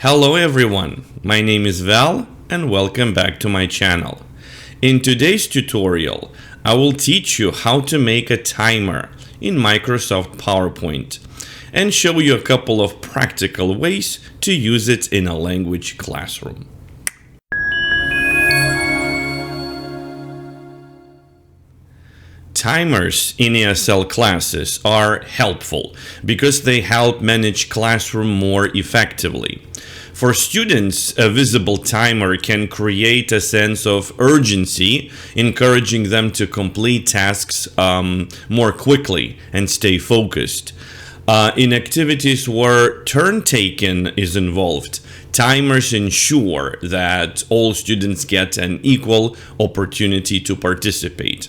Hello everyone, my name is Val and welcome back to my channel. In today's tutorial, I will teach you how to make a timer in Microsoft PowerPoint and show you a couple of practical ways to use it in a language classroom. Timers in ESL classes are helpful because they help manage classroom more effectively. For students, a visible timer can create a sense of urgency, encouraging them to complete tasks more quickly and stay focused. In activities where turn taking is involved, timers ensure that all students get an equal opportunity to participate.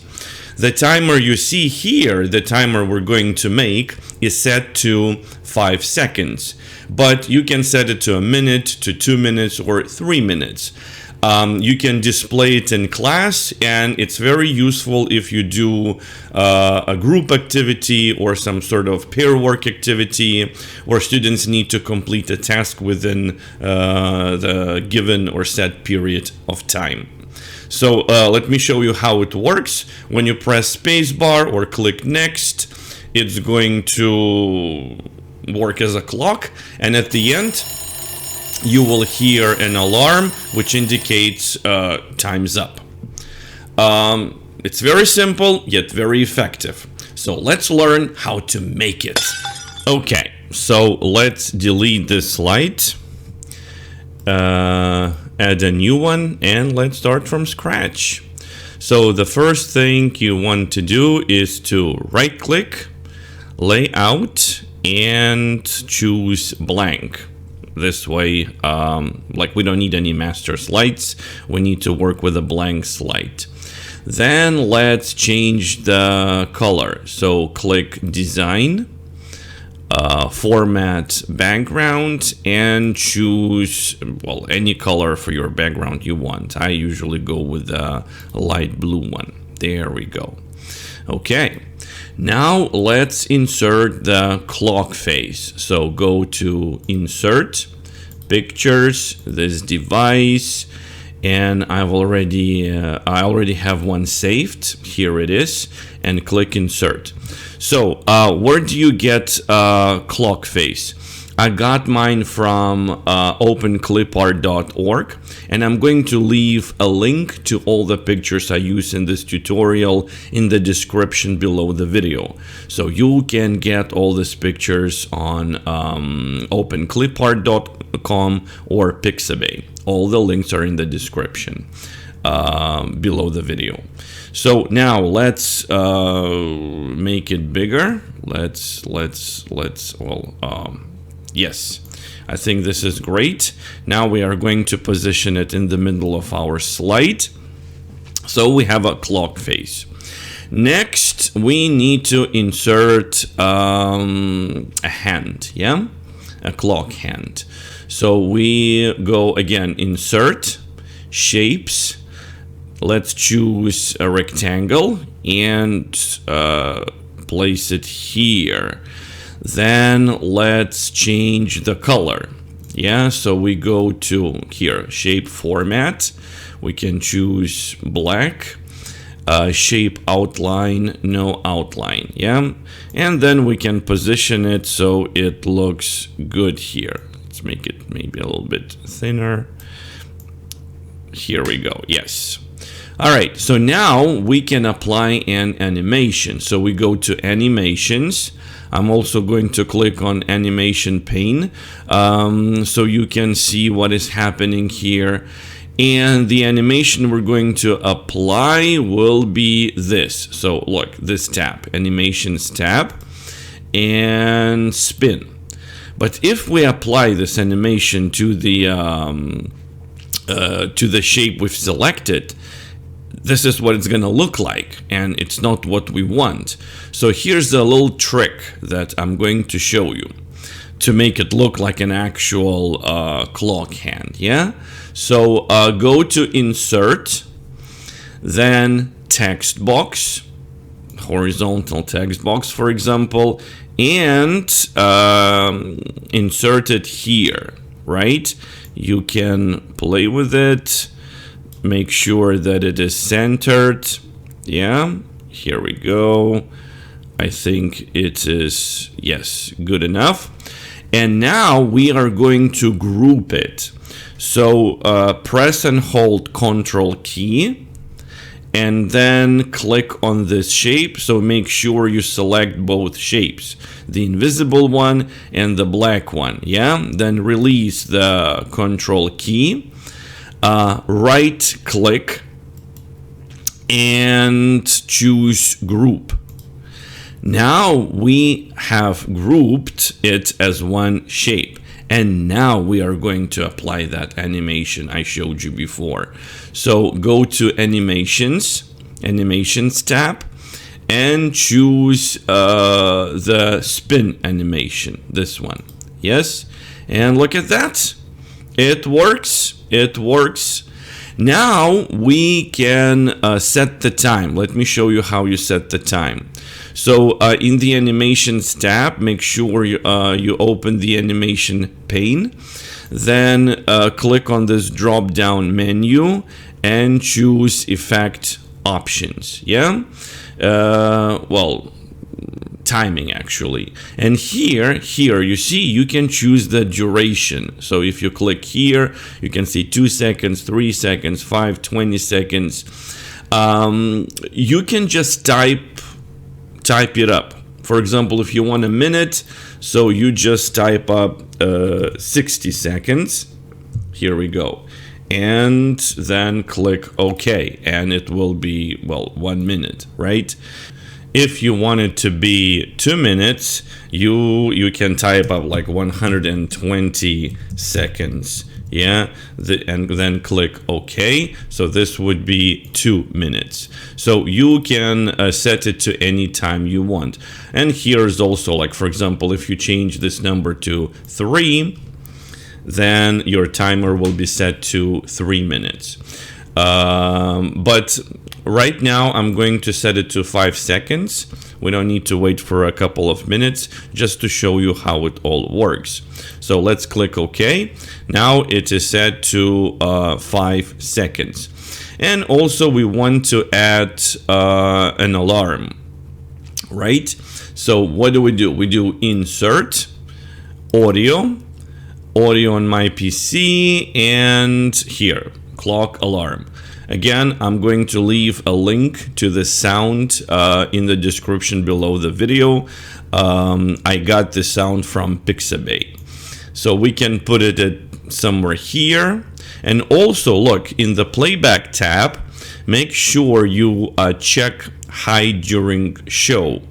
The timer you see here, the timer we're going to make, is set to 5 seconds, but you can set it to a minute, to 2 minutes, or 3 minutes. You can display it in class, and it's very useful if you do a group activity or some sort of pair work activity where students need to complete a task within the given or set period of time. So let me show you how it works. When you press spacebar or click next, it's going to work as a clock, and at the end you will hear an alarm which indicates time's up. It's very simple yet very effective. So let's learn how to make it. Okay, so let's delete this slide. Add a new one, and let's start from scratch. So the first thing you want to do is to right click, layout, and choose blank. This way, like we don't need any master slides, we need to work with a blank slide. Then let's change the color. So click design, format background, and choose, well, any color for your background you want. I usually go with the light blue one. There we go. Okay, now let's insert the clock face. So go to insert, pictures, this device, and I already have one saved. Here it is, and click insert. So where do you get clock face? I got mine from openclipart.org, and I'm going to leave a link to all the pictures I use in this tutorial in the description below the video. So you can get all these pictures on openclipart.com or Pixabay. All the links are in the description below the video. So now let's make it bigger. Yes, I think this is great. Now we are going to position it in the middle of our slide. So we have a clock face. Next, we need to insert a hand, yeah? A clock hand. So we go again, insert, shapes. Let's choose a rectangle and place it here. Then let's change the color. Yeah, so we go to here, shape format. We can choose black, shape outline, no outline. Yeah, and then we can position it so it looks good here. Let's make it maybe a little bit thinner. Here we go. Yes. All right, so now we can apply an animation. So we go to animations. I'm also going to click on animation pane so you can see what is happening here. And the animation we're going to apply will be this. So look, this tab, animations tab, and spin. But if we apply this animation to the shape we've selected, this is what it's going to look like, and it's not what we want. So here's a little trick that I'm going to show you to make it look like an actual clock hand, yeah? So go to insert, then text box, horizontal text box, for example, and insert it here. right? You can play with it, make sure that it is centered. Yeah, here we go. I think it is, yes, good enough. And now we are going to group it. So press and hold Control key and then click on this shape. So make sure you select both shapes, the invisible one and the black one. Yeah, then release the Control key, right click and choose group. Now we have grouped it as one shape. And now we are going to apply that animation I showed you before. So go to Animations tab, and choose the spin animation, this one. Yes, and look at that. It works. It works. Now we can set the time. Let me show you how you set the time. So in the Animations tab, make sure you open the animation pane. Then click on this drop down menu and choose Effect Options. Yeah, well, timing actually. And here you see you can choose the duration. So if you click here, you can see 2 seconds, 3 seconds, 5, 20 seconds. You can just type it up. For example, if you want a minute, so you just type up 60 seconds. Here we go. And then click OK, and it will be, well, 1 minute, right? If you want it to be 2 minutes, you can type up like 120 seconds. Yeah, and then click OK. So this would be 2 minutes. So you can set it to any time you want. And here's also, like, for example, if you change this number to 3, then your timer will be set to 3 minutes. But right now I'm going to set it to 5 seconds. We don't need to wait for a couple of minutes, just to show you how it all works. So let's click OK. Now it is set to 5 seconds. And also we want to add an alarm, right? So what do? We do Insert, Audio on my PC, and here, Clock Alarm. Again, I'm going to leave a link to the sound in the description below the video. I got the sound from Pixabay. So we can put it at somewhere here. And also, look, in the Playback tab, make sure you check Hide During Show.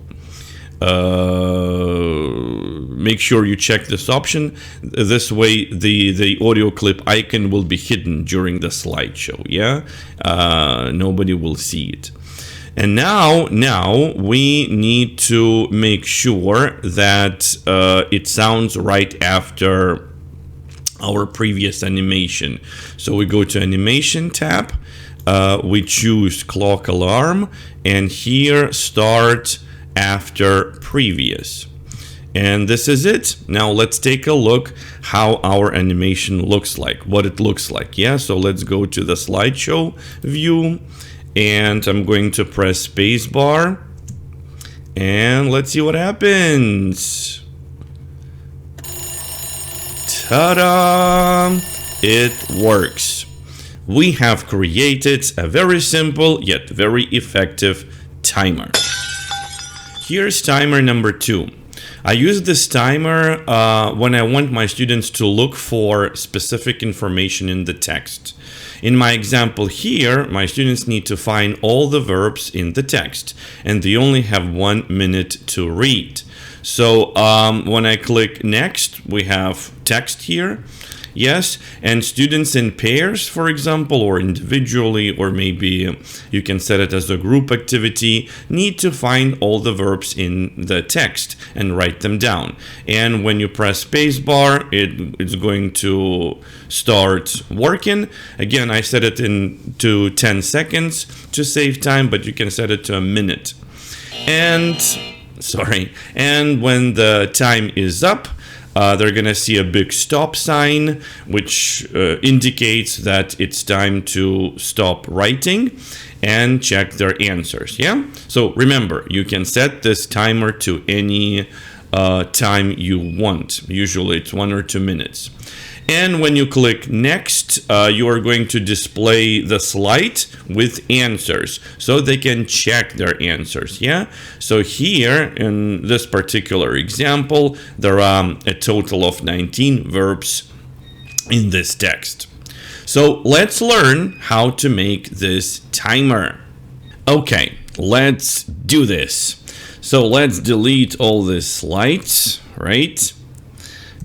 Make sure you check this option. This way the audio clip icon will be hidden during the slideshow. Yeah, nobody will see it. And now we need to make sure that it sounds right after our previous animation. So we go to Animation tab, we choose Clock Alarm, and here Start After Previous. And this is it. Now let's take a look how our animation looks like, what it looks like. Yeah, so let's go to the slideshow view, and I'm going to press spacebar, and let's see what happens. Ta-da! It works. We have created a very simple yet very effective timer. Here's timer number 2. I use this timer when I want my students to look for specific information in the text. In my example here, my students need to find all the verbs in the text, and they only have 1 minute to read. So when I click next, we have text here. Yes, and students in pairs, for example, or individually, or maybe you can set it as a group activity, need to find all the verbs in the text and write them down. And when you press spacebar, it's going to start working. Again, I set it to 10 seconds to save time, but you can set it to a minute. And when the time is up, they're gonna see a big stop sign, which indicates that it's time to stop writing and check their answers. Yeah. So remember, you can set this timer to any time you want. Usually it's 1 or 2 minutes. And when you click next, you are going to display the slide with answers so they can check their answers. Yeah. So here in this particular example, there are a total of 19 verbs in this text. So let's learn how to make this timer. Okay, let's do this. So let's delete all these slides, right?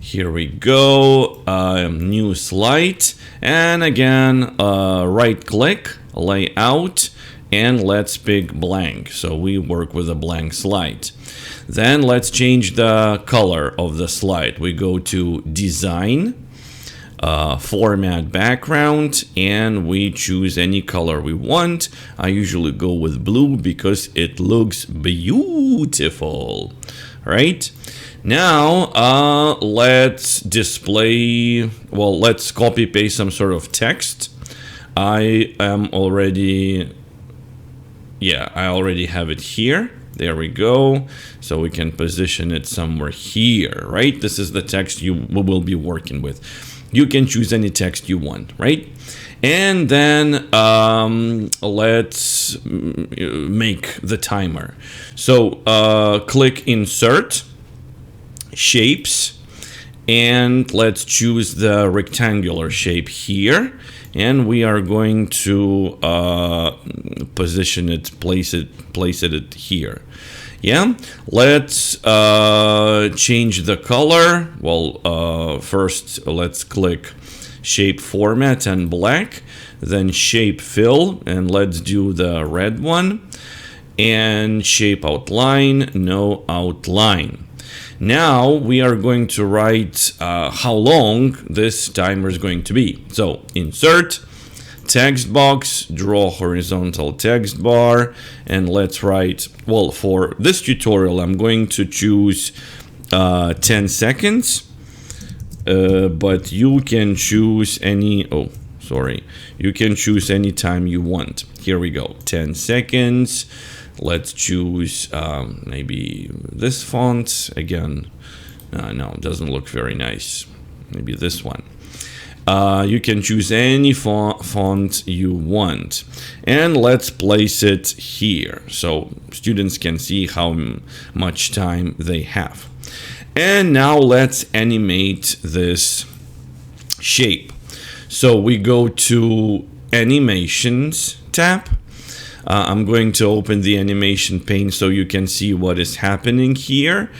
Here we go, new slide, and again, right click, layout, and let's pick blank. So we work with a blank slide. Then let's change the color of the slide. We go to design, format background, and we choose any color we want. I usually go with blue because it looks beautiful, right? Now let's display, well, let's copy paste some sort of text. I already have it here. There we go. So we can position it somewhere here, right? This is the text we will be working with. You can choose any text you want, right? And then let's make the timer. So click insert, shapes, and let's choose the rectangular shape here, and we are going to position it, place it here. Yeah, let's change the color. Well, first let's click shape format and black, then shape fill, and let's do the red one, and shape outline, no outline. Now we are going to write how long this timer is going to be. So insert, text box, draw horizontal text bar, and let's write, well, for this tutorial I'm going to choose 10 seconds, but you can choose any, you can choose any time you want. Here we go, 10 seconds. Let's choose maybe this font again. No, it doesn't look very nice. Maybe this one. You can choose any font you want, and let's place it here so students can see how much time they have. And now let's animate this shape. So we go to Animations tab. I'm going to open the animation pane so you can see what is happening here.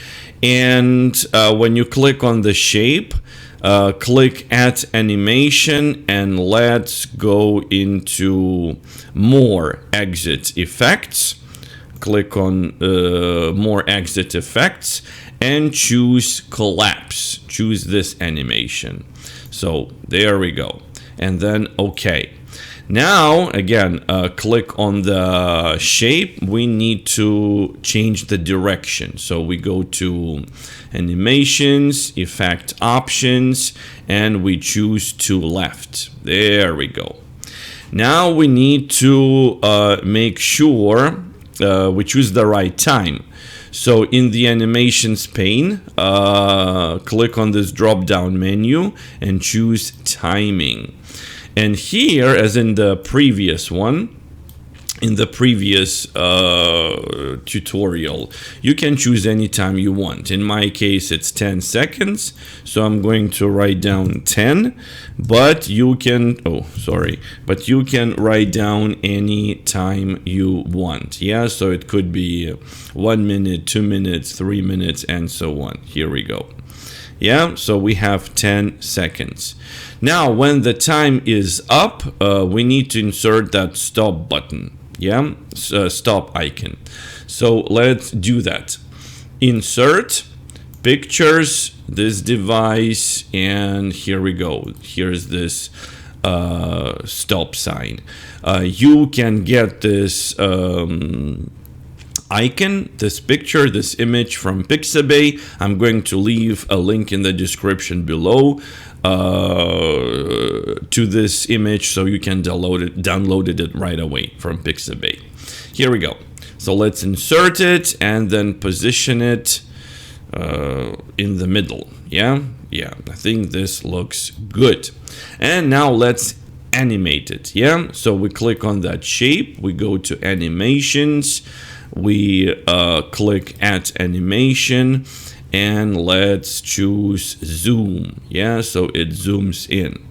And when you click on the shape, click Add Animation, and let's go into More Exit Effects. Click on More Exit Effects and choose Collapse. Choose this animation. So there we go. And then OK. Now, again, click on the shape. We need to change the direction. So we go to Animations, Effect Options, and we choose to left. There we go. Now we need to make sure we choose the right time. So in the Animations pane, click on this drop-down menu and choose Timing. And here, as in the previous one, in the previous tutorial, you can choose any time you want. In my case, it's 10 seconds. So I'm going to write down 10, but you can, but you can write down any time you want. Yeah, so it could be 1 minute, 2 minutes, 3 minutes, and so on. Here we go. Yeah, so we have 10 seconds. Now, when the time is up, we need to insert that stop button. Yeah, stop icon. So let's do that. Insert, pictures, this device, and here we go. Here's this stop sign. You can get this icon, this picture, this image from Pixabay. I'm going to leave a link in the description below to this image so you can download it right away from Pixabay. Here we go. So let's insert it and then position it in the middle. Yeah, I think this looks good. And now let's animate it. Yeah, so we click on that shape, we go to animations, we click add animation, and let's choose zoom. Yeah, so it zooms in.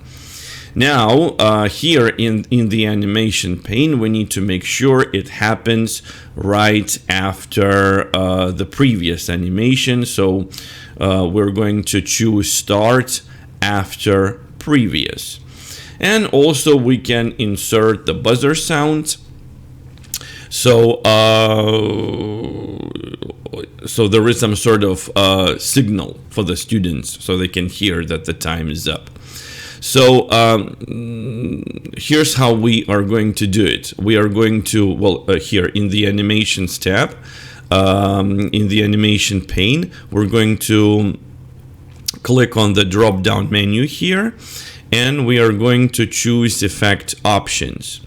Now here in the animation pane, we need to make sure it happens right after the previous animation. So we're going to choose start after previous. And also we can insert the buzzer sound. So so there is some sort of signal for the students so they can hear that the time is up. So here's how we are going to do it. We are going to, well, here in the animations tab, in the animation pane, we're going to click on the drop down menu here, and we are going to choose effect options.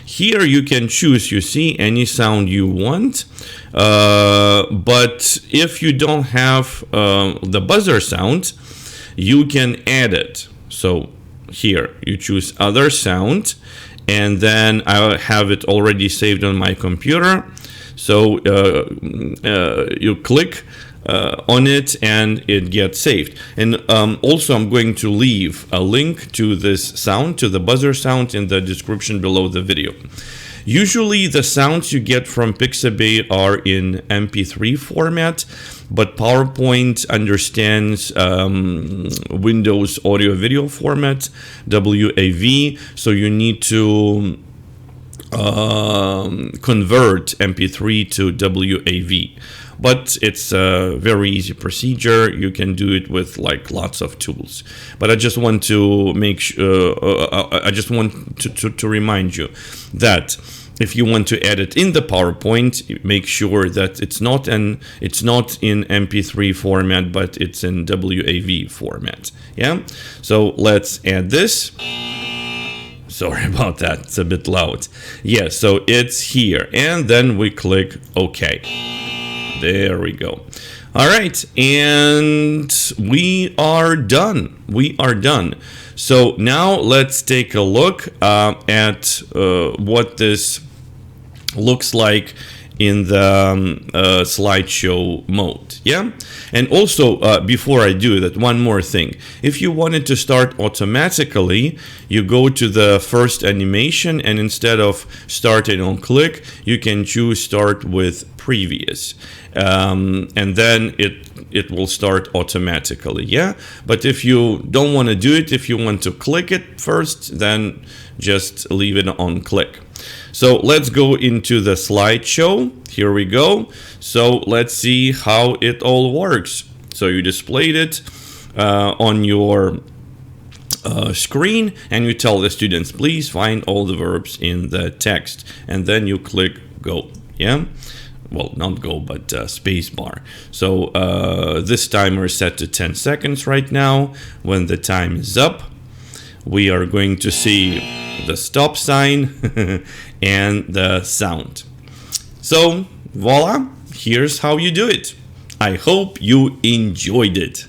Here you can choose, you see, any sound you want, but if you don't have the buzzer sound, you can add it. So here you choose other sound, and then I have it already saved on my computer. So you click on it and it gets saved. And also I'm going to leave a link to this sound, to the buzzer sound, in the description below the video. Usually the sounds you get from Pixabay are in MP3 format, but PowerPoint understands Windows audio video format, WAV, so you need to convert MP3 to WAV. But it's a very easy procedure. You can do it with like lots of tools. But I just want to make I just want to remind you that if you want to edit in the PowerPoint, make sure that it's not in MP3 format, but it's in WAV format. Yeah. So let's add this. Sorry about that. It's a bit loud. Yeah. So it's here, and then we click OK. There we go. All right, and we are done. We are done. So now let's take a look at what this looks like in the slideshow mode. Yeah, and also before I do that, one more thing. If you wanted to start automatically, you go to the first animation, and instead of starting on click, you can choose start with previous, and then it will start automatically. Yeah, but if you don't want to do it, if you want to click it first, then just leave it on click. So let's go into the slideshow. Here we go. So let's see how it all works. So you displayed it on your screen, and you tell the students, please find all the verbs in the text, and then you click go. Yeah, well, not go, but space bar. So this timer is set to 10 seconds right now. When the time is up, we are going to see the stop sign and the sound. So voila, here's how you do it. I hope you enjoyed it.